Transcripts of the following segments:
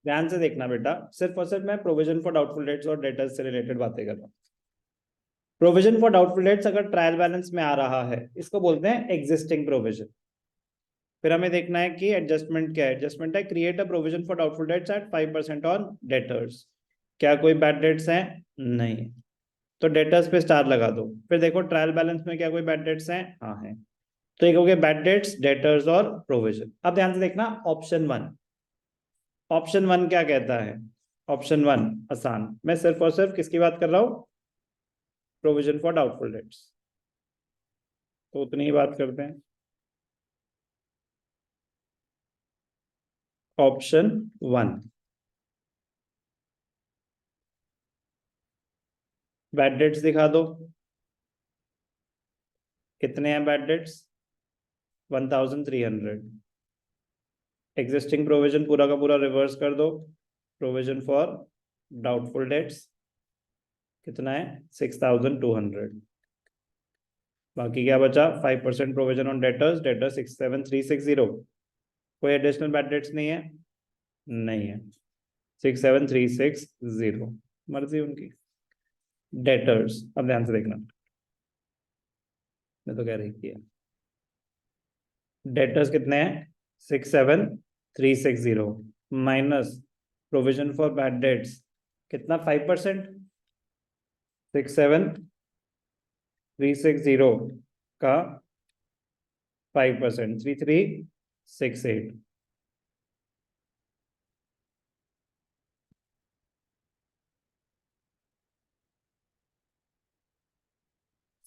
ध्यान से देखना बेटा, सिर्फ और सिर्फ मैं प्रोविजन फॉर डाउटफुल डेट्स और डेटर्स से रिलेटेड बातें कर रहा हूँ। प्रोविजन फॉर डाउटफुल डेट्स अगर ट्रायल बैलेंस में आ रहा है, इसको बोलते हैं एग्जिस्टिंग प्रोविजन। फिर हमें देखना है कि एडजस्टमेंट क्या है। एडजस्टमेंट है create a provision for doubtful debts at 5% on debtors. क्या कोई बैड डेट्स हैं? नहीं, तो डेटर्स पे स्टार लगा दो। फिर देखो ट्रायल बैलेंस में क्या कोई बैड डेट्स हैं? हाँ है। तो एक हो गया बैड डेट्स, डेटर्स और प्रोविजन। अब ध्यान से देखना ऑप्शन वन। ऑप्शन वन क्या कहता है? ऑप्शन वन आसान, मैं सिर्फ और सिर्फ किसकी बात कर रहा हूं? Provision for doubtful dates. तो उतनी ही बात करते हैं। ऑप्शन वन, बैड डेट्स दिखा दो। कितने हैं बैड डेट्स? 1300। एग्जिस्टिंग प्रोविजन पूरा का पूरा रिवर्स कर दो। प्रोविजन फॉर डाउटफुल डेट्स कितना है? 6200। बाकी क्या बचा? 5% प्रोविजन ऑन डेटर्स, डेटर 67360। कोई एडिशनल बैड डेट्स नहीं है? नहीं है। 67360, मर्जी उनकी। डेटर्स, अब ध्यान से देखना, मैं तो कह रही थी डेटर्स कितने हैं? 67360 minus provision for bad debts कितना? 5%। 67360 का 5%, 3368।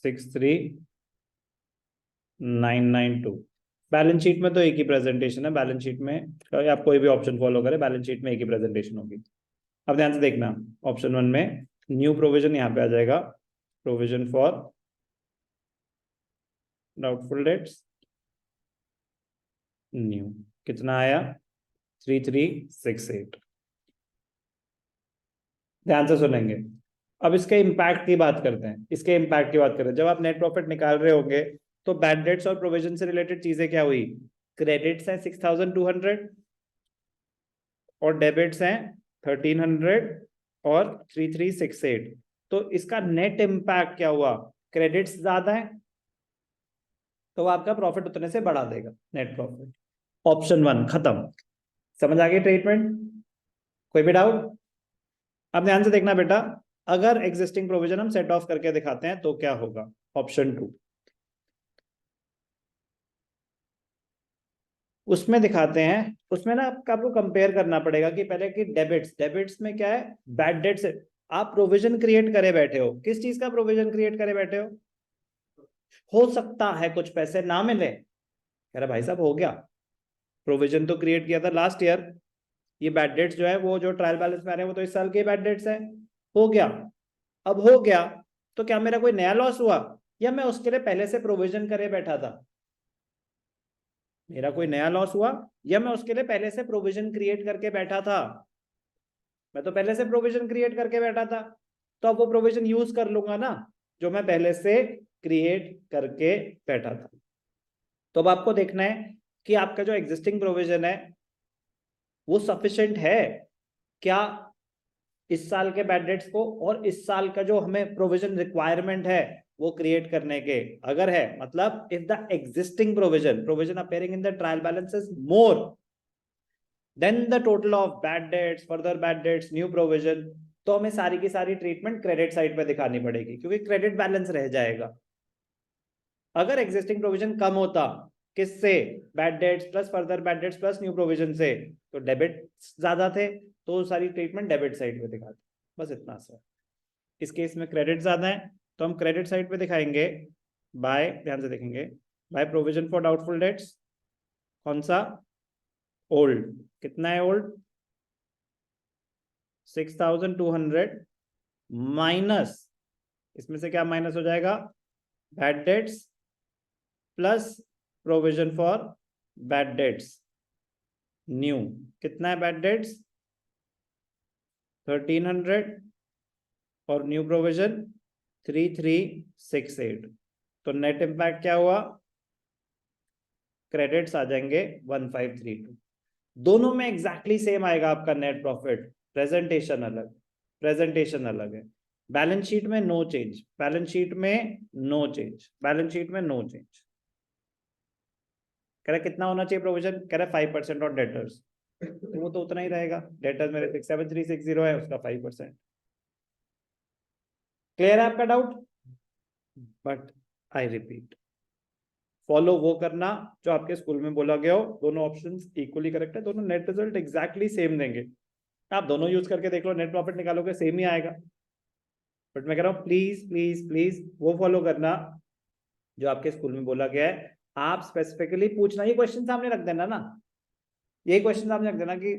63992। बैलेंस शीट में तो एक ही प्रेजेंटेशन है। बैलेंस शीट में आप कोई भी ऑप्शन फॉलो करें, बैलेंस शीट में एक ही प्रेजेंटेशन होगी। अब ध्यान से देखना, ऑप्शन वन में न्यू प्रोविजन यहाँ पे आ जाएगा, provision for doubtful dates new, कितना आया? 3368। ध्यान से सुनेंगे। अब इसके इम्पैक्ट की बात करते हैं। इसके इम्पैक्ट की बात करते हैं, जब आप नेट प्रॉफिट निकाल रहे होंगे तो बैड डेट्स और प्रोविजन से रिलेटेड चीजें क्या हुई? क्रेडिट्स हैं 6200 और डेबिट्स हैं 1300 और 3368। तो इसका नेट इम्पैक्ट क्या हुआ? क्रेडिट्स ज्यादा है तो आपका प्रॉफिट उतने से बढ़ा देगा, नेट प्रॉफिट। ऑप्शन वन खत्म। समझ आ गई ट्रीटमेंट? कोई भी डाउट? अब ध्यान से देखना बेटा, अगर एग्जिस्टिंग प्रोविजन हम सेट ऑफ करके दिखाते हैं तो क्या होगा? ऑप्शन टू, उसमें दिखाते हैं। उसमें ना आपको कंपेयर करना पड़ेगा कि पहले कि डेबिट्स, डेबिट्स में क्या है? Bad debts. आप प्रोविजन क्रिएट करे बैठे हो, किस चीज का प्रोविजन क्रिएट करे बैठे हो सकता है कुछ पैसे ना मिले। कह रहा भाई साहब हो गया, प्रोविजन तो क्रिएट किया था लास्ट ईयर, ये बैड डेट्स जो है वो जो ट्रायल बैलेंस में आ रहे हैं वो तो इस साल के बैड डेट्स है। हो गया। अब हो गया तो क्या मेरा कोई नया लॉस हुआ, या मैं उसके लिए पहले से प्रोविजन करे बैठा था? मेरा कोई नया लॉस हुआ या मैं उसके लिए पहले से प्रोविजन क्रिएट करके बैठा था? मैं तो पहले से प्रोविजन क्रिएट करके बैठा था, तो अब वो प्रोविजन यूज कर लूंगा ना जो मैं पहले से क्रिएट करके बैठा था। तो अब आपको देखना है कि आपका जो एग्जिस्टिंग प्रोविजन है वो सफिशिएंट है क्या इस साल के बैड डेट्स को और इस साल का जो हमें प्रोविजन रिक्वायरमेंट है वो क्रिएट करने के। अगर है, मतलब if the existing provision provision appearing in the trial balance is more than the total of bad debts, further bad debts, new provision, तो हमें सारी की सारी ट्रीटमेंट क्रेडिट साइड पे दिखानी पड़ेगी क्योंकि क्रेडिट बैलेंस रह जाएगा। अगर एग्जिस्टिंग प्रोविजन कम होता, किससे? Bad debts plus further bad debts plus new provision से, तो डेबिट ज्यादा थे तो सारी ट्रीटमेंट डेबिट साइड पे दिखाते। बस इतना सा। इस केस में क्रेडिट ज्यादा है तो हम क्रेडिट साइड पे दिखाएंगे बाय, ध्यान से देखेंगे, by provision for doubtful dates. कौन सा? ओल्ड। कितना है ओल्ड? 6200 माइनस, इसमें से क्या माइनस हो जाएगा? Bad debts plus provision for bad debts new. कितना है बैड डेट्स? 1300 और न्यू प्रोविजन 3368। तो नेट इम्पैक्ट क्या हुआ? क्रेडिट्स आ जाएंगे 1532। दोनों में एग्जैक्टली सेम आएगा आपका नेट प्रॉफिट, प्रेजेंटेशन अलग है। बैलेंस शीट में नो चेंज, बैलेंस शीट में नो चेंज, बैलेंस शीट में नो चेंज। कह रहा कितना होना चाहिए प्रोविजन, कह रहा 5% ऑन डेटर्स, तो वो तो उतना ही रहेगा। डेटर्स मेरे 67360 है, उसका 5%। क्लियर है आपका doubt? But I repeat, follow वो करना जो आपके स्कूल में बोला गया हो। दोनों ऑप्शंस इक्वली करेक्ट है, दोनों नेट रिजल्ट एग्जैक्टली सेम देंगे। आप दोनों यूज करके देख लो, नेट प्रॉफिट निकालोगे सेम ही आएगा। बट मैं कह रहा हूँ प्लीज प्लीज प्लीज वो फॉलो करना जो आपके स्कूल में बोला गया है। आप स्पेसिफिकली पूछना, ये क्वेश्चन सामने रख देना ना, ये क्वेश्चन सामने रख देना कि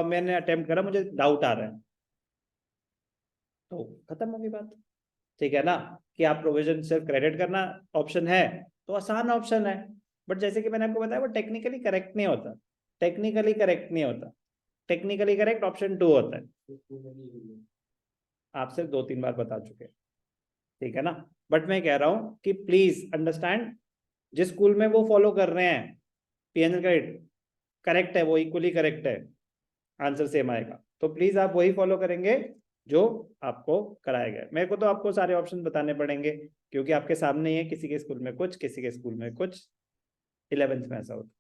मैंने अटेम्प्ट करा, मुझे डाउट आ रहा है, तो खत्म होगी बात। ठीक है ना, कि आप प्रोविजन सिर्फ क्रेडिट करना ऑप्शन है तो आसान ऑप्शन है। बट जैसे कि मैंने आपको बताया वो टेक्निकली करेक्ट नहीं होता, टेक्निकली करेक्ट नहीं होता। टेक्निकली करेक्ट ऑप्शन 2 होता है। आप सिर्फ 2-3 बार बता चुके हैं, ठीक है ना। बट मैं कह रहा हूं कि प्लीज अंडरस्टैंड, जिस स्कूल में वो फॉलो कर रहे हैं पीएनएल क्रेडिट करेक्ट है, वो इक्वली करेक्ट है, आंसर सेम आएगा। तो प्लीज आप वही फॉलो करेंगे जो आपको कराया गया। मेरे को तो आपको सारे ऑप्शन बताने पड़ेंगे क्योंकि आपके सामने ही है, किसी के स्कूल में कुछ, किसी के स्कूल में कुछ, 11th में ऐसा होता है।